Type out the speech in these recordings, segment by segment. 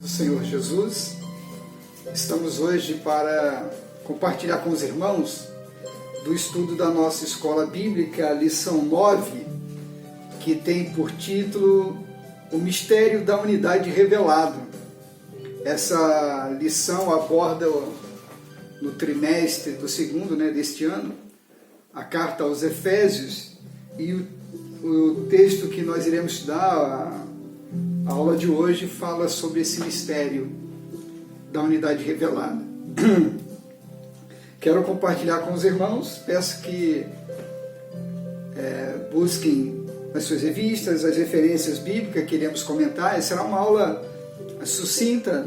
Do Senhor Jesus, estamos hoje para compartilhar com os irmãos do estudo da nossa escola bíblica, a lição 9, que tem por título O Mistério da Unidade Revelado. Essa lição aborda no trimestre do segundo deste ano, a carta aos Efésios, e o texto que nós iremos estudar, a aula de hoje, fala sobre esse mistério da unidade revelada. Quero compartilhar com os irmãos, peço que busquem nas suas revistas as referências bíblicas que iremos comentar. Será uma aula sucinta,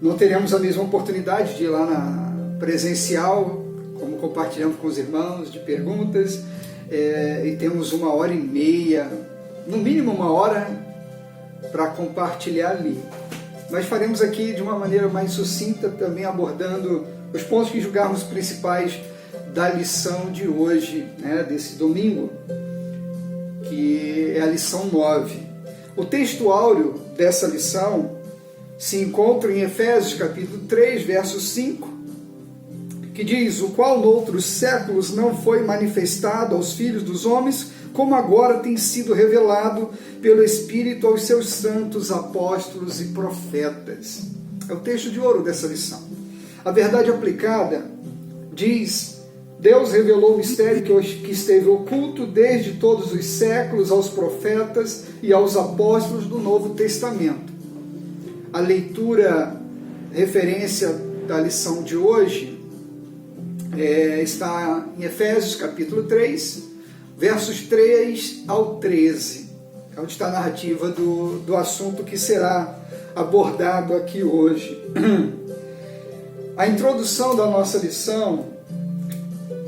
não teremos a mesma oportunidade de ir lá na presencial, como compartilhamos com os irmãos, de perguntas, e temos 1h30, no mínimo 1 hora, para compartilhar ali. Mas faremos aqui de uma maneira mais sucinta, também abordando os pontos que julgarmos principais da lição de hoje, desse domingo, que é a lição 9. O texto áureo dessa lição se encontra em Efésios capítulo 3, verso 5, que diz: o qual noutros séculos não foi manifestado aos filhos dos homens, como agora tem sido revelado pelo Espírito aos seus santos apóstolos e profetas. É o texto de ouro dessa lição. A verdade aplicada diz: Deus revelou o mistério que esteve oculto desde todos os séculos aos profetas e aos apóstolos do Novo Testamento. A leitura, referência da lição de hoje, está em Efésios capítulo 3, versos 3 ao 13, onde está a narrativa do assunto que será abordado aqui hoje. A introdução da nossa lição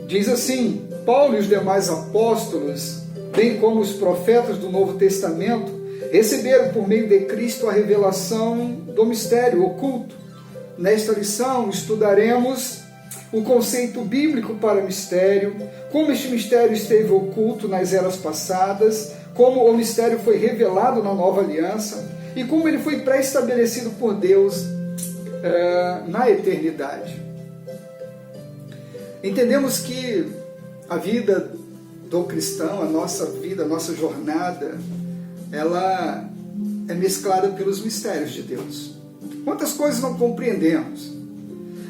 diz assim: Paulo e os demais apóstolos, bem como os profetas do Novo Testamento, receberam por meio de Cristo a revelação do mistério oculto. Nesta lição estudaremos o conceito bíblico para mistério, como este mistério esteve oculto nas eras passadas, como o mistério foi revelado na nova aliança e como ele foi pré-estabelecido por Deus na eternidade. Entendemos que a vida do cristão, a nossa vida, a nossa jornada, ela é mesclada pelos mistérios de Deus. Quantas coisas não compreendemos,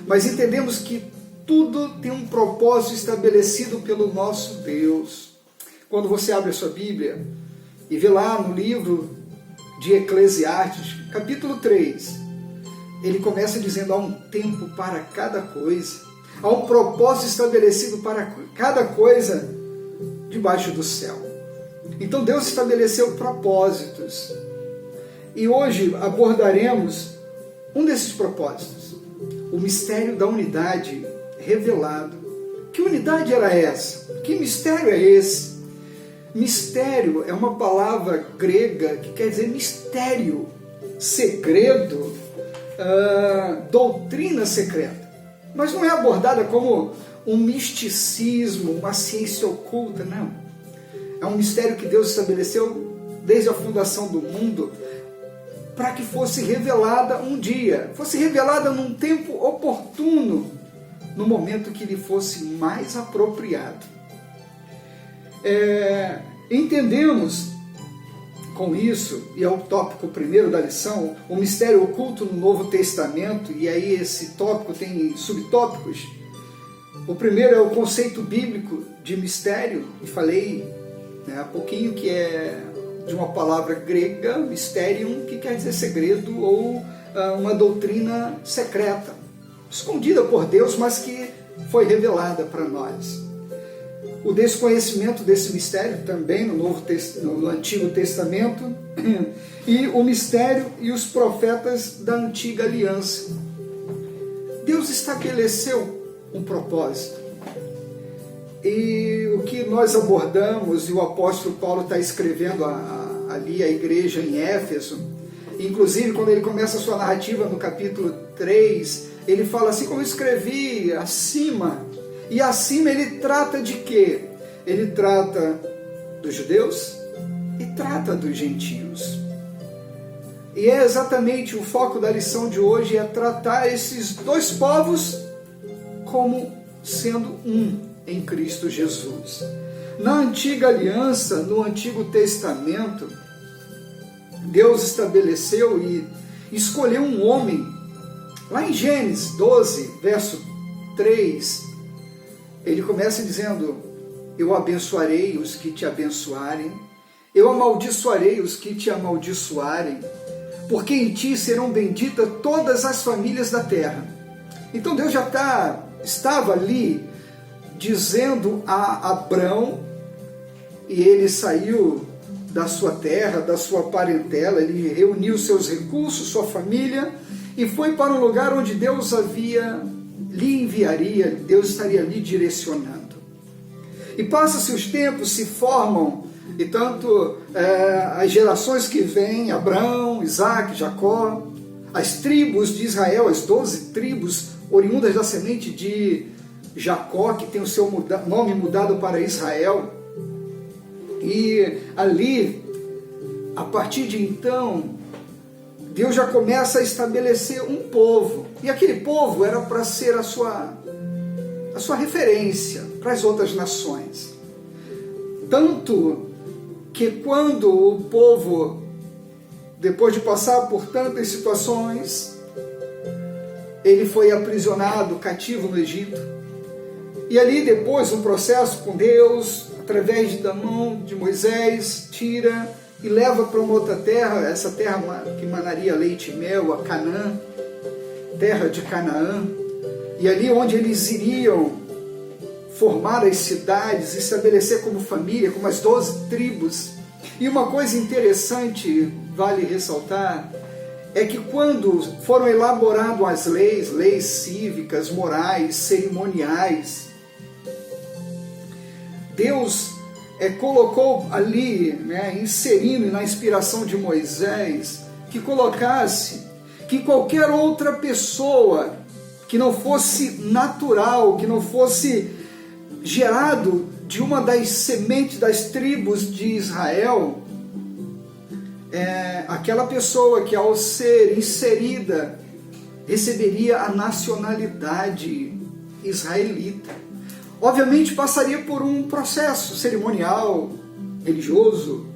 mas entendemos que tudo tem um propósito estabelecido pelo nosso Deus. Quando você abre a sua Bíblia e vê lá no livro de Eclesiastes, capítulo 3, ele começa dizendo: há um tempo para cada coisa, há um propósito estabelecido para cada coisa debaixo do céu. Então Deus estabeleceu propósitos. E hoje abordaremos um desses propósitos, o mistério da unidade revelado. Que unidade era essa? Que mistério é esse? Mistério é uma palavra grega que quer dizer mistério, segredo, doutrina secreta. Mas não é abordada como um misticismo, uma ciência oculta, não. É um mistério que Deus estabeleceu desde a fundação do mundo para que fosse revelada um dia, fosse revelada num tempo oportuno, no momento que lhe fosse mais apropriado. Entendemos com isso, e é o tópico primeiro da lição, o mistério oculto no Novo Testamento, e aí esse tópico tem subtópicos. O primeiro é o conceito bíblico de mistério, e falei há pouquinho que é de uma palavra grega, mysterium, que quer dizer segredo ou uma doutrina secreta, escondida por Deus, mas que foi revelada para nós. O desconhecimento desse mistério também no Antigo Testamento, e o mistério e os profetas da Antiga Aliança. Deus estabeleceu um propósito. E o que nós abordamos, e o apóstolo Paulo está escrevendo ali a igreja em Éfeso, inclusive quando ele começa a sua narrativa no capítulo 3, ele fala assim: como eu escrevi acima. E acima ele trata de quê? Ele trata dos judeus e trata dos gentios. E é exatamente o foco da lição de hoje, é tratar esses dois povos como sendo um em Cristo Jesus. Na antiga aliança, no Antigo Testamento, Deus estabeleceu e escolheu um homem. Lá em Gênesis 12, verso 3, ele começa dizendo: eu abençoarei os que te abençoarem, eu amaldiçoarei os que te amaldiçoarem, porque em ti serão benditas todas as famílias da terra. Então Deus já estava ali dizendo a Abrão, e ele saiu da sua terra, da sua parentela, ele reuniu seus recursos, sua família, e foi para um lugar onde Deus lhe enviaria, Deus estaria lhe direcionando. E passa-se os tempos, se formam, e tanto as gerações que vêm, Abraão, Isaac, Jacó, as tribos de Israel, as 12 tribos oriundas da semente de Jacó, que tem o seu nome mudado para Israel. E ali, a partir de então, Deus já começa a estabelecer um povo. E aquele povo era para ser a sua referência para as outras nações. Tanto que quando o povo, depois de passar por tantas situações, ele foi aprisionado, cativo no Egito. E ali depois um processo com Deus, através da mão de Moisés, tira e leva para uma outra terra, essa terra que manaria leite e mel, a Canaã, terra de Canaã. E ali onde eles iriam formar as cidades, estabelecer como família, como as 12 tribos. E uma coisa interessante, vale ressaltar, é que quando foram elaboradas as leis cívicas, morais, cerimoniais, Deus colocou ali, inserindo na inspiração de Moisés, que colocasse que qualquer outra pessoa que não fosse natural, que não fosse gerado de uma das sementes das tribos de Israel, aquela pessoa que ao ser inserida receberia a nacionalidade israelita. Obviamente passaria por um processo cerimonial, religioso,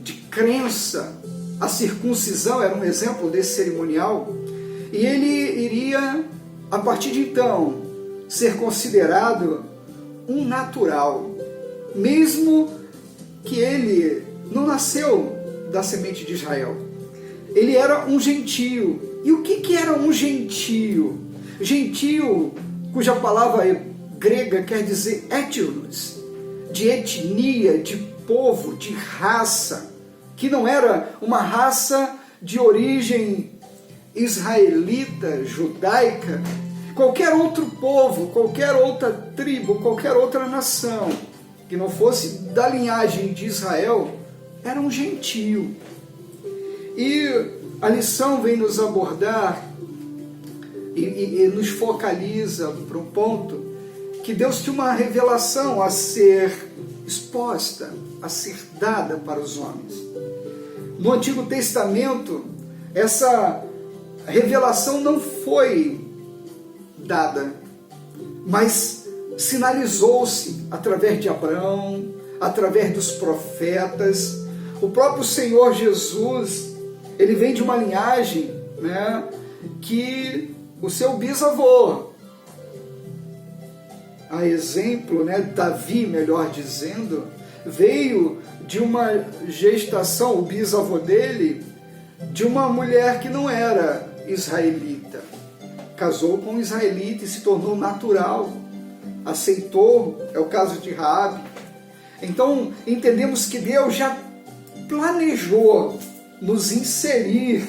de crença. A circuncisão era um exemplo desse cerimonial, e ele iria, a partir de então, ser considerado um natural, mesmo que ele não nasceu da semente de Israel. Ele era um gentio. E o que era um gentio? Gentio, cuja palavra grega quer dizer etnos, de etnia, de povo, de raça, que não era uma raça de origem israelita, judaica. Qualquer outro povo, qualquer outra tribo, qualquer outra nação que não fosse da linhagem de Israel, era um gentio. E a lição vem nos abordar e nos focaliza para um ponto que Deus tinha uma revelação a ser exposta, a ser dada para os homens. No Antigo Testamento, essa revelação não foi dada, mas sinalizou-se através de Abraão, através dos profetas. O próprio Senhor Jesus, ele vem de uma linhagem, que o seu bisavô, a exemplo, Davi, melhor dizendo, veio de uma gestação, o bisavô dele, de uma mulher que não era israelita. Casou com um israelita e se tornou natural, aceitou, é o caso de Raabe. Então, entendemos que Deus já planejou nos inserir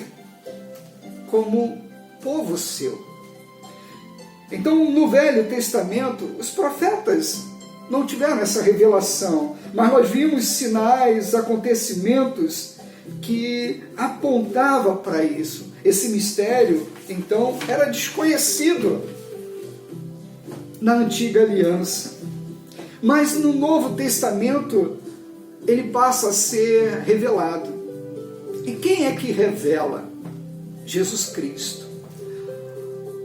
como povo seu. Então, no Velho Testamento, os profetas não tiveram essa revelação, mas nós vimos sinais, acontecimentos que apontavam para isso. Esse mistério, então, era desconhecido na Antiga Aliança. Mas no Novo Testamento, ele passa a ser revelado. E quem é que revela? Jesus Cristo.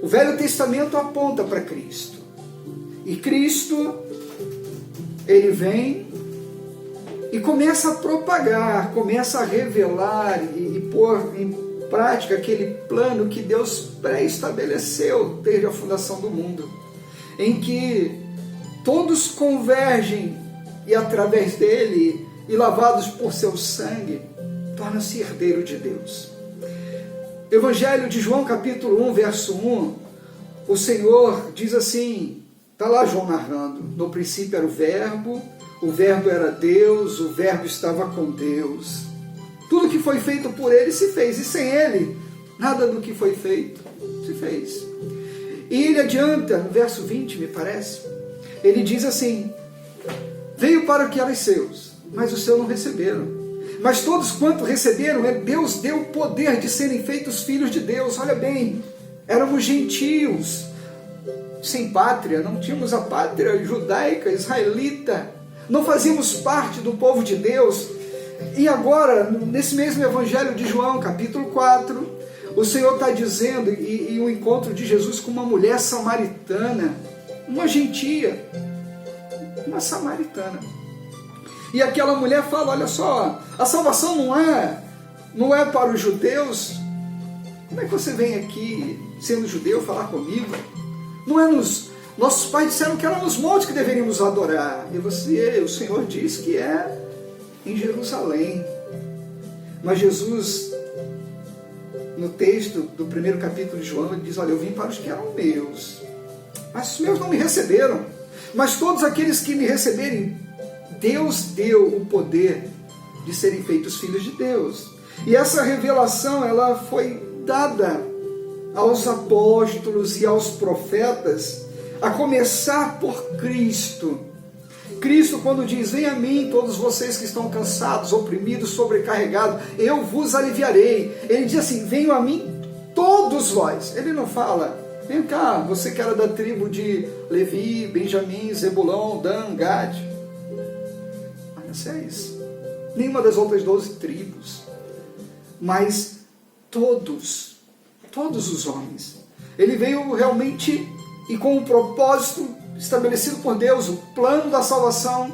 O Velho Testamento aponta para Cristo. E Cristo, ele vem e começa a propagar, começa a revelar e pôr em prática aquele plano que Deus pré-estabeleceu desde a fundação do mundo, em que todos convergem e através dele, e lavados por seu sangue, torna-se herdeiro de Deus. Evangelho de João capítulo 1, verso 1, o Senhor diz assim, está lá João narrando, no princípio era o verbo era Deus, o verbo estava com Deus. Tudo que foi feito por ele se fez, e sem ele, nada do que foi feito se fez. E ele adianta, no verso 20, me parece, ele diz assim, veio para que eram seus, mas os seus não receberam. Mas todos quanto receberam, Deus deu o poder de serem feitos filhos de Deus. Olha bem, éramos gentios, sem pátria, não tínhamos a pátria judaica, israelita, não fazíamos parte do povo de Deus. E agora, nesse mesmo Evangelho de João, capítulo 4, o Senhor está dizendo, e o encontro de Jesus com uma mulher samaritana, uma gentia, uma samaritana. E aquela mulher fala, olha só, a salvação não é para os judeus. Como é que você vem aqui, sendo judeu, falar comigo? Não é nossos pais disseram que eram nos montes que deveríamos adorar. E o Senhor diz que é em Jerusalém. Mas Jesus, no texto do primeiro capítulo de João, ele diz, olha, eu vim para os que eram meus, mas os meus não me receberam. Mas todos aqueles que me receberem, Deus deu o poder de serem feitos filhos de Deus. E essa revelação, ela foi dada aos apóstolos e aos profetas, a começar por Cristo. Cristo, quando diz, vem a mim todos vocês que estão cansados, oprimidos, sobrecarregados, eu vos aliviarei. Ele diz assim, venham a mim todos vós. Ele não fala, vem cá, você que era da tribo de Levi, Benjamim, Zebulão, Dan, Gad. Manassés. Nenhuma das outras 12 tribos. Mas todos os homens. Ele veio realmente e com um propósito estabelecido por Deus, o plano da salvação,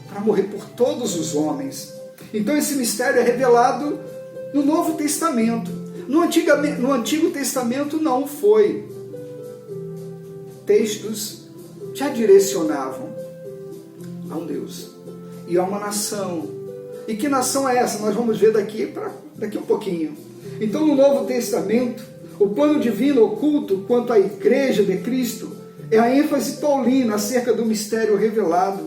para morrer por todos os homens. Então esse mistério é revelado no Novo Testamento. No Antigo Testamento não foi. Textos já direcionavam a um Deus e a uma nação. E que nação é essa? Nós vamos ver daqui um pouquinho. Então no Novo Testamento, o plano divino oculto quanto à Igreja de Cristo é a ênfase paulina acerca do mistério revelado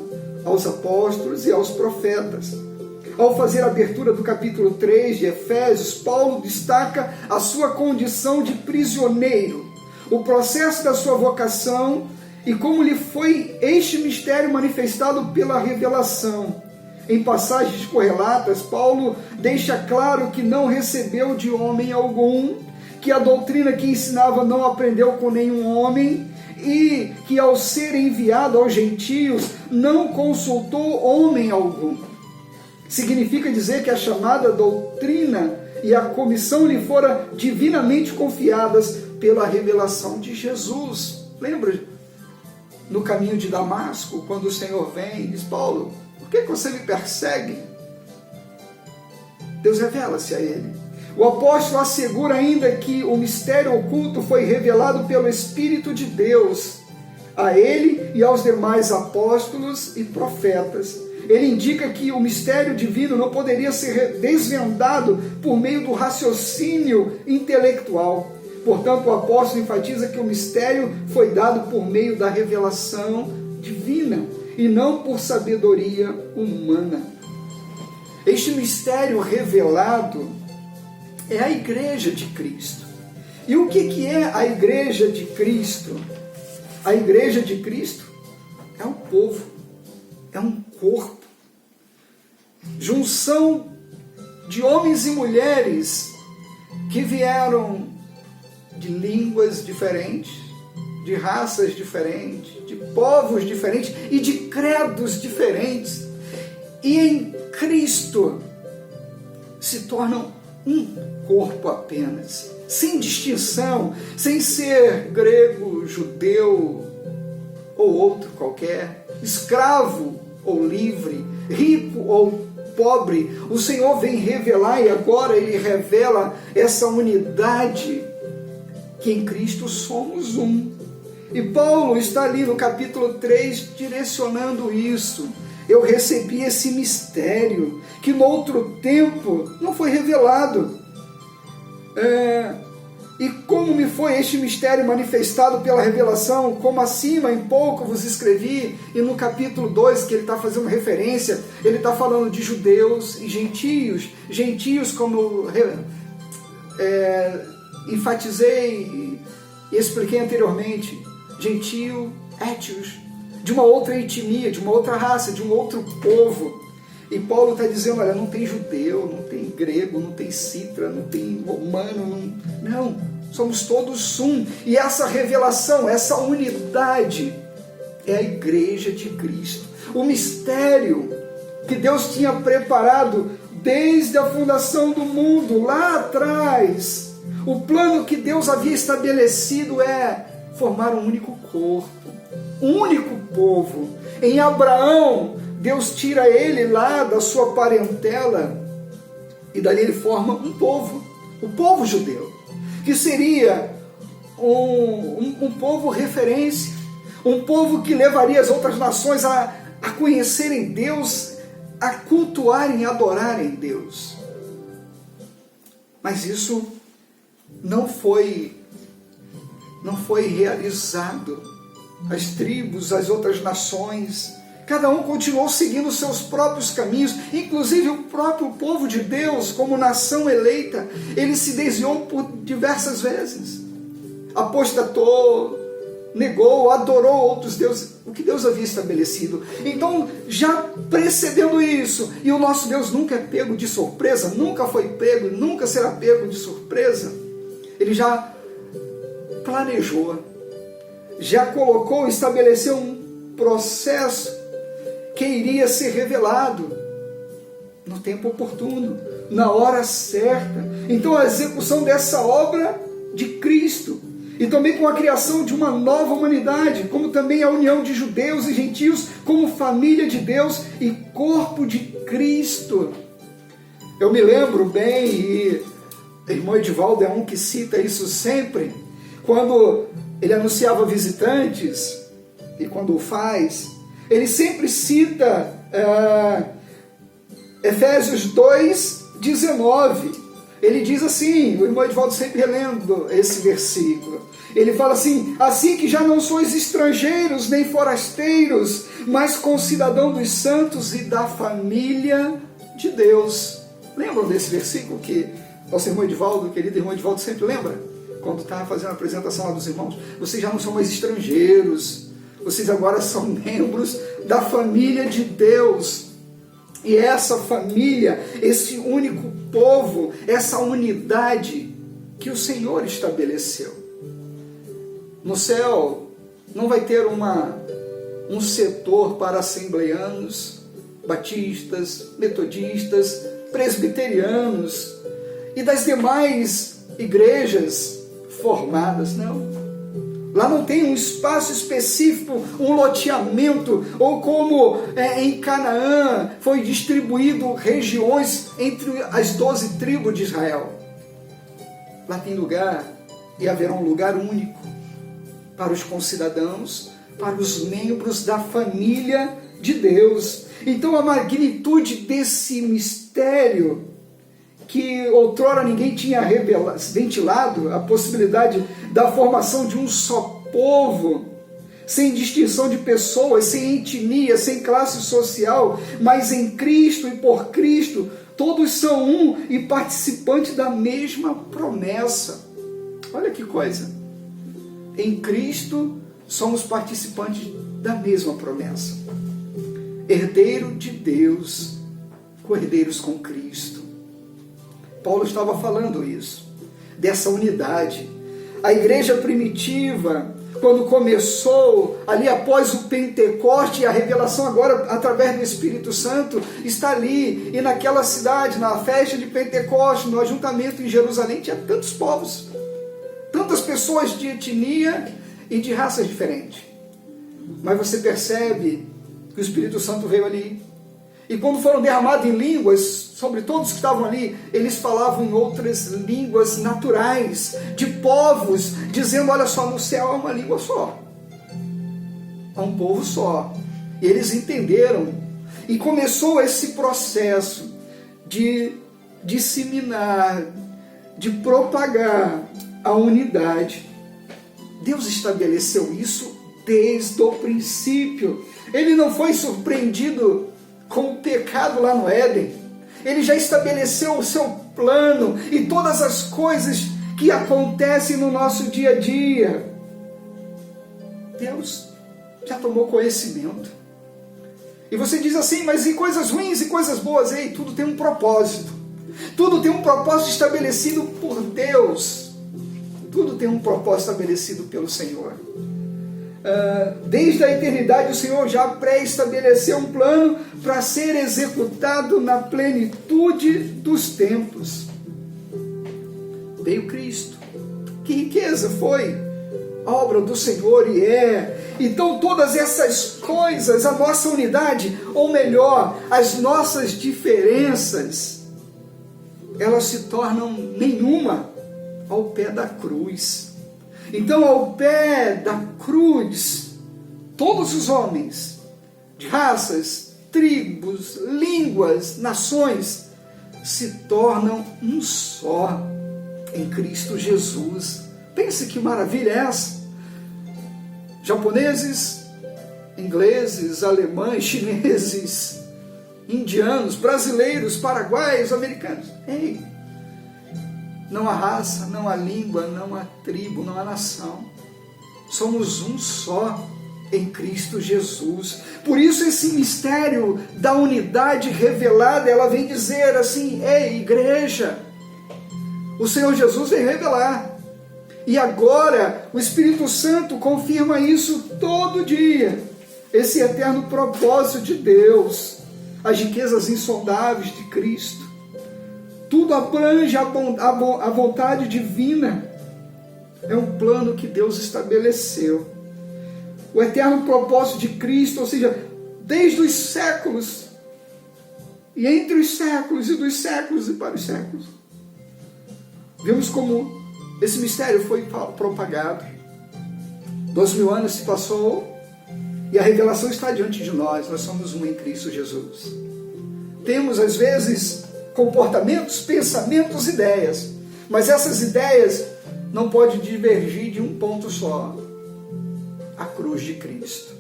aos apóstolos e aos profetas. Ao fazer a abertura do capítulo 3 de Efésios, Paulo destaca a sua condição de prisioneiro, o processo da sua vocação e como lhe foi este mistério manifestado pela revelação. Em passagens correlatas, Paulo deixa claro que não recebeu de homem algum, que a doutrina que ensinava não aprendeu com nenhum homem, e que ao ser enviado aos gentios não consultou homem algum. Significa dizer que a chamada doutrina e a comissão lhe foram divinamente confiadas pela revelação de Jesus. Lembra no caminho de Damasco, quando o Senhor vem e diz, Paulo, por que você me persegue? Deus revela-se a ele. O apóstolo assegura ainda que o mistério oculto foi revelado pelo Espírito de Deus a ele e aos demais apóstolos e profetas. Ele indica que o mistério divino não poderia ser desvendado por meio do raciocínio intelectual. Portanto, o apóstolo enfatiza que o mistério foi dado por meio da revelação divina e não por sabedoria humana. Este mistério revelado é a Igreja de Cristo. E o que é a Igreja de Cristo? A Igreja de Cristo é um povo, é um corpo, junção de homens e mulheres que vieram de línguas diferentes, de raças diferentes, de povos diferentes e de credos diferentes. E em Cristo se tornam um corpo apenas, sem distinção, sem ser grego, judeu ou outro qualquer, escravo ou livre, rico ou pobre. O Senhor vem revelar, e agora Ele revela essa unidade, que em Cristo somos um. E Paulo está ali no capítulo 3 direcionando isso. Eu recebi esse mistério que no outro tempo não foi revelado. E como me foi este mistério manifestado pela revelação, como acima em pouco vos escrevi. E no capítulo 2, que ele está fazendo referência, ele está falando de judeus e gentios. Gentios, como eu enfatizei e expliquei anteriormente, gentio, étios, de uma outra etnia, de uma outra raça, de um outro povo. E Paulo está dizendo, olha, não tem judeu, não tem grego, não tem citra, não tem romano, não, somos todos um. E essa revelação, essa unidade é a igreja de Cristo. O mistério que Deus tinha preparado desde a fundação do mundo, lá atrás. O plano que Deus havia estabelecido é formar um único corpo, um único povo. Em Abraão, Deus tira ele lá da sua parentela e dali ele forma um povo, o povo judeu, que seria um povo referência, um povo que levaria as outras nações a conhecerem Deus, a cultuarem e adorarem Deus. Mas isso não foi realizado. As tribos, as outras nações, cada um continuou seguindo seus próprios caminhos, inclusive o próprio povo de Deus, como nação eleita, ele se desviou por diversas vezes, apostatou, negou, adorou outros deuses, o que Deus havia estabelecido. Então, já precedendo isso, e o nosso Deus nunca é pego de surpresa, nunca foi pego, nunca será pego de surpresa, ele já planejou, já colocou, estabeleceu um processo que iria ser revelado no tempo oportuno, na hora certa. Então a execução dessa obra de Cristo, e também com a criação de uma nova humanidade, como também a união de judeus e gentios como família de Deus e corpo de Cristo. Eu me lembro bem, e o irmão Edivaldo é um que cita isso sempre, quando ele anunciava visitantes, e quando o faz, ele sempre cita Efésios 2:19. Ele diz assim, o irmão Edivaldo sempre relendo esse versículo, ele fala assim: assim que já não sois estrangeiros nem forasteiros, mas concidadão dos santos e da família de Deus. Lembram desse versículo que nosso irmão Edivaldo, querido irmão Edivaldo, sempre lembra? Quando estava fazendo a apresentação lá dos irmãos, vocês já não são mais estrangeiros, vocês agora são membros da família de Deus. E essa família, esse único povo, essa unidade que o Senhor estabeleceu. No céu não vai ter um setor para assembleianos, batistas, metodistas, presbiterianos e das demais igrejas formadas, não. Lá não tem um espaço específico, um loteamento, ou como em Canaã foi distribuído regiões entre as 12 tribos de Israel. Lá tem lugar, e haverá um lugar único para os concidadãos, para os membros da família de Deus. Então a magnitude desse mistério, que outrora ninguém tinha ventilado, a possibilidade da formação de um só povo, sem distinção de pessoas, sem etnia, sem classe social, mas em Cristo e por Cristo, todos são um e participantes da mesma promessa. Olha que coisa! Em Cristo somos participantes da mesma promessa. Herdeiro de Deus, co-herdeiros com Cristo. Paulo estava falando isso, dessa unidade. A igreja primitiva quando começou, ali após o Pentecoste, a revelação agora através do Espírito Santo está ali, e naquela cidade, na festa de Pentecoste, no ajuntamento em Jerusalém, tinha tantos povos, tantas pessoas de etnia e de raças diferentes. Mas você percebe que o Espírito Santo veio ali, e quando foram derramados em línguas, sobre todos que estavam ali, eles falavam em outras línguas naturais, de povos, dizendo, olha só, no céu há uma língua só, há um povo só. E eles entenderam, e começou esse processo de disseminar, de propagar a unidade. Deus estabeleceu isso desde o princípio. Ele não foi surpreendido com o pecado lá no Éden. Ele já estabeleceu o seu plano e todas as coisas que acontecem no nosso dia a dia. Deus já tomou conhecimento. E você diz assim, mas e coisas ruins e coisas boas? Ei, tudo tem um propósito. Tudo tem um propósito estabelecido por Deus. Tudo tem um propósito estabelecido pelo Senhor. Desde a eternidade o Senhor já pré-estabeleceu um plano para ser executado na plenitude dos tempos. Veio Cristo. Que riqueza foi a obra do Senhor e é. Então todas essas coisas, a nossa unidade, ou melhor, as nossas diferenças, elas se tornam nenhuma ao pé da cruz. Então, ao pé da cruz, todos os homens, de raças, tribos, línguas, nações, se tornam um só em Cristo Jesus. Pense que maravilha é essa? Japoneses, ingleses, alemães, chineses, indianos, brasileiros, paraguaios, americanos. Ei! Não há raça, não há língua, não há tribo, não há nação. Somos um só em Cristo Jesus. Por isso esse mistério da unidade revelada, ela vem dizer assim, ei, igreja, o Senhor Jesus vem revelar. E agora o Espírito Santo confirma isso todo dia. Esse eterno propósito de Deus, as riquezas insondáveis de Cristo. Tudo abrange a vontade divina. É um plano que Deus estabeleceu. O eterno propósito de Cristo, ou seja, desde os séculos, e entre os séculos, e dos séculos e para os séculos. Vemos como esse mistério foi propagado. 2000 anos se passou, e a revelação está diante de nós. Nós somos um em Cristo Jesus. Temos, às vezes, comportamentos, pensamentos, ideias. Mas essas ideias não podem divergir de um ponto só. A cruz de Cristo.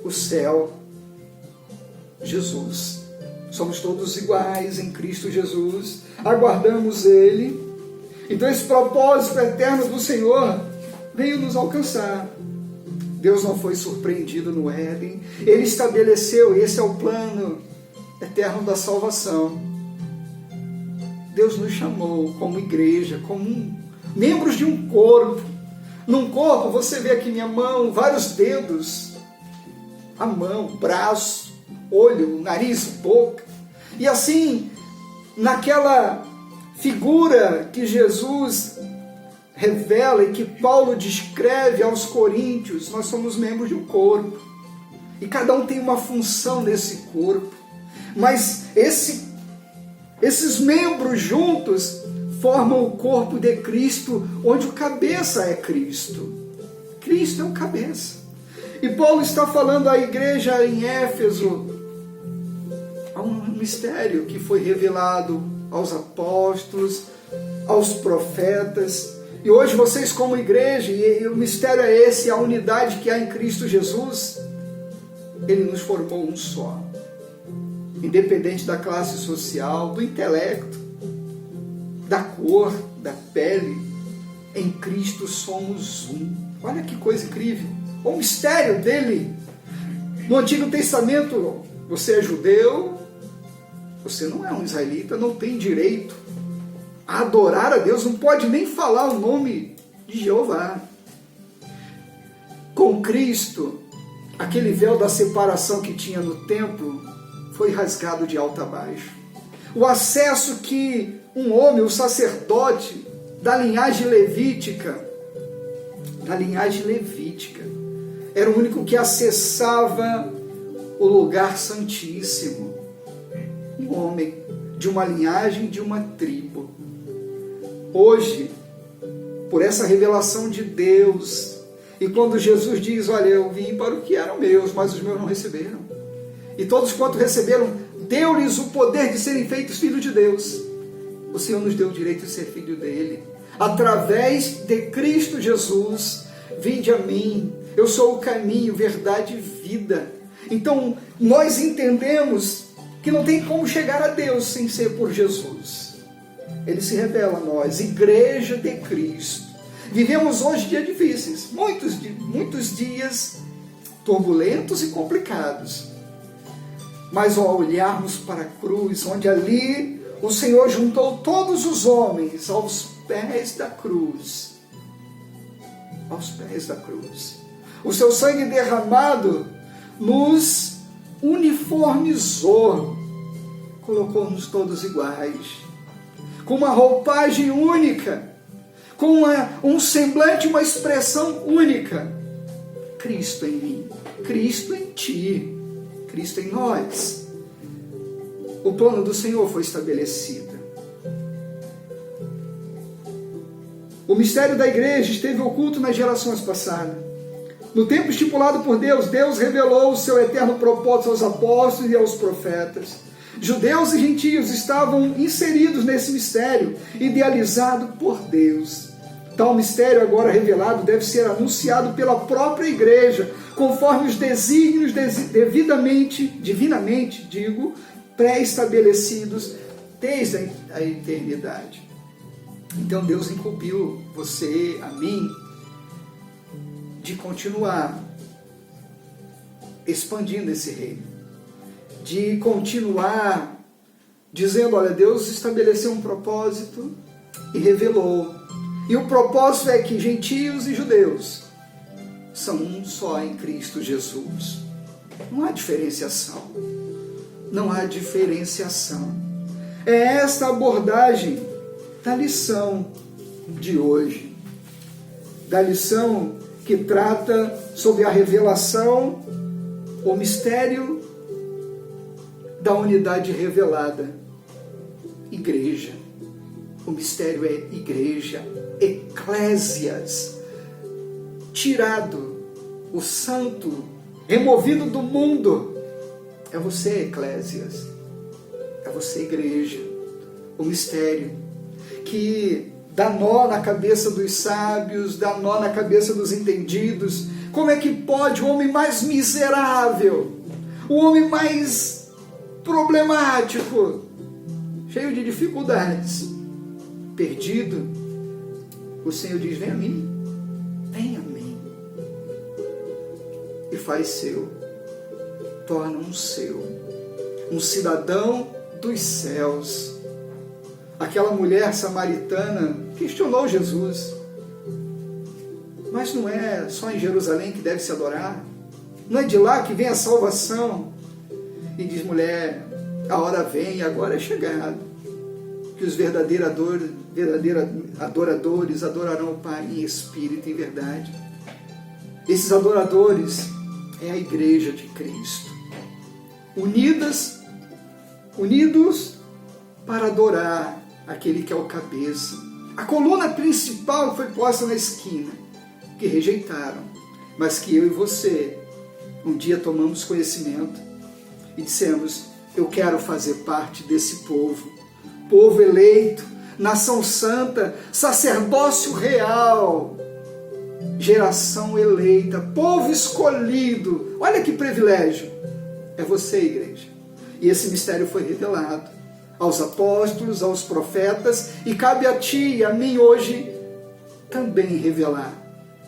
O céu. Jesus. Somos todos iguais em Cristo Jesus. Aguardamos Ele. Então esse propósito eterno do Senhor veio nos alcançar. Deus não foi surpreendido no Éden. Ele estabeleceu, esse é o plano eterno da salvação. Deus nos chamou como igreja, como membros de um corpo. Num corpo, você vê aqui minha mão, vários dedos, a mão, braço, olho, nariz, boca. E assim, naquela figura que Jesus revela e que Paulo descreve aos coríntios, nós somos membros de um corpo. E cada um tem uma função nesse corpo. Mas esses membros juntos formam o corpo de Cristo, onde o cabeça é Cristo. Cristo é o cabeça. E Paulo está falando à igreja em Éfeso, há um mistério que foi revelado aos apóstolos, aos profetas. E hoje vocês como igreja, e o mistério é esse, a unidade que há em Cristo Jesus, Ele nos formou um só. Independente da classe social, do intelecto, da cor, da pele, em Cristo somos um. Olha que coisa incrível. O mistério dele. No Antigo Testamento, você é judeu, você não é um israelita, não tem direito a adorar a Deus, não pode nem falar o nome de Jeová. Com Cristo, aquele véu da separação que tinha no templo foi rasgado de alto a baixo. O acesso que um homem, o sacerdote da linhagem levítica, era o único que acessava o lugar santíssimo. Um homem de uma linhagem, de uma tribo. Hoje, por essa revelação de Deus, e quando Jesus diz, olha, eu vim para o que eram meus, mas os meus não receberam. E todos quanto receberam, deu-lhes o poder de serem feitos filhos de Deus. O Senhor nos deu o direito de ser filho dele. Através de Cristo Jesus, vinde a mim, eu sou o caminho, verdade e vida. Então, nós entendemos que não tem como chegar a Deus sem ser por Jesus. Ele se revela a nós, Igreja de Cristo. Vivemos hoje dias difíceis, muitos dias turbulentos e complicados. Mas ao olharmos para a cruz, onde ali o Senhor juntou todos os homens aos pés da cruz. Aos pés da cruz. O seu sangue derramado nos uniformizou, colocou-nos todos iguais, com uma roupagem única, com um semblante, uma expressão única. Cristo em mim, Cristo em ti, Cristo em nós. O plano do Senhor foi estabelecido. O mistério da igreja esteve oculto nas gerações passadas. No tempo estipulado por Deus, Deus revelou o seu eterno propósito aos apóstolos e aos profetas. Judeus e gentios estavam inseridos nesse mistério, idealizado por Deus. Tal mistério agora revelado deve ser anunciado pela própria igreja, conforme os desígnios divinamente, pré-estabelecidos desde a eternidade. Então Deus incumbiu você, a mim, de continuar expandindo esse reino, de continuar dizendo, olha, Deus estabeleceu um propósito e revelou. E o propósito é que gentios e judeus são um só em Cristo Jesus. Não há diferenciação. Não há diferenciação. É esta abordagem da lição de hoje. Da lição que trata sobre a revelação, o mistério da unidade revelada. Igreja. O mistério é igreja, eclésias. Tirado o santo, removido do mundo. É você, eclésias. É você, igreja. O mistério que dá nó na cabeça dos sábios, dá nó na cabeça dos entendidos. Como é que pode o homem mais miserável, o homem mais problemático, cheio de dificuldades, perdido, o Senhor diz, vem a mim, e faz seu, torna um seu, um cidadão dos céus. Aquela mulher samaritana questionou Jesus, mas não é só em Jerusalém que deve se adorar? Não é de lá que vem a salvação? E diz, mulher, a hora vem e agora é chegado, que os verdadeiros adoradores adorarão o Pai em espírito e em verdade. Esses adoradores é a igreja de Cristo, unidos para adorar aquele que é o cabeça. A coluna principal foi posta na esquina, que rejeitaram, mas que eu e você um dia tomamos conhecimento e dissemos, eu quero fazer parte desse povo eleito, nação santa, sacerdócio real, geração eleita, povo escolhido. Olha que privilégio! É você, igreja. E esse mistério foi revelado aos apóstolos, aos profetas, e cabe a ti e a mim hoje também revelar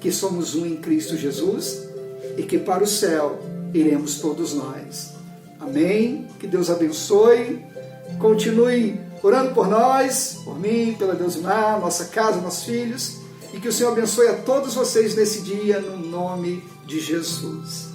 que somos um em Cristo Jesus e que para o céu iremos todos nós. Amém? Que Deus abençoe. Continue orando por nós, por mim, pela Deusmar, nossa casa, nossos filhos. e que o Senhor abençoe a todos vocês nesse dia, no nome de Jesus.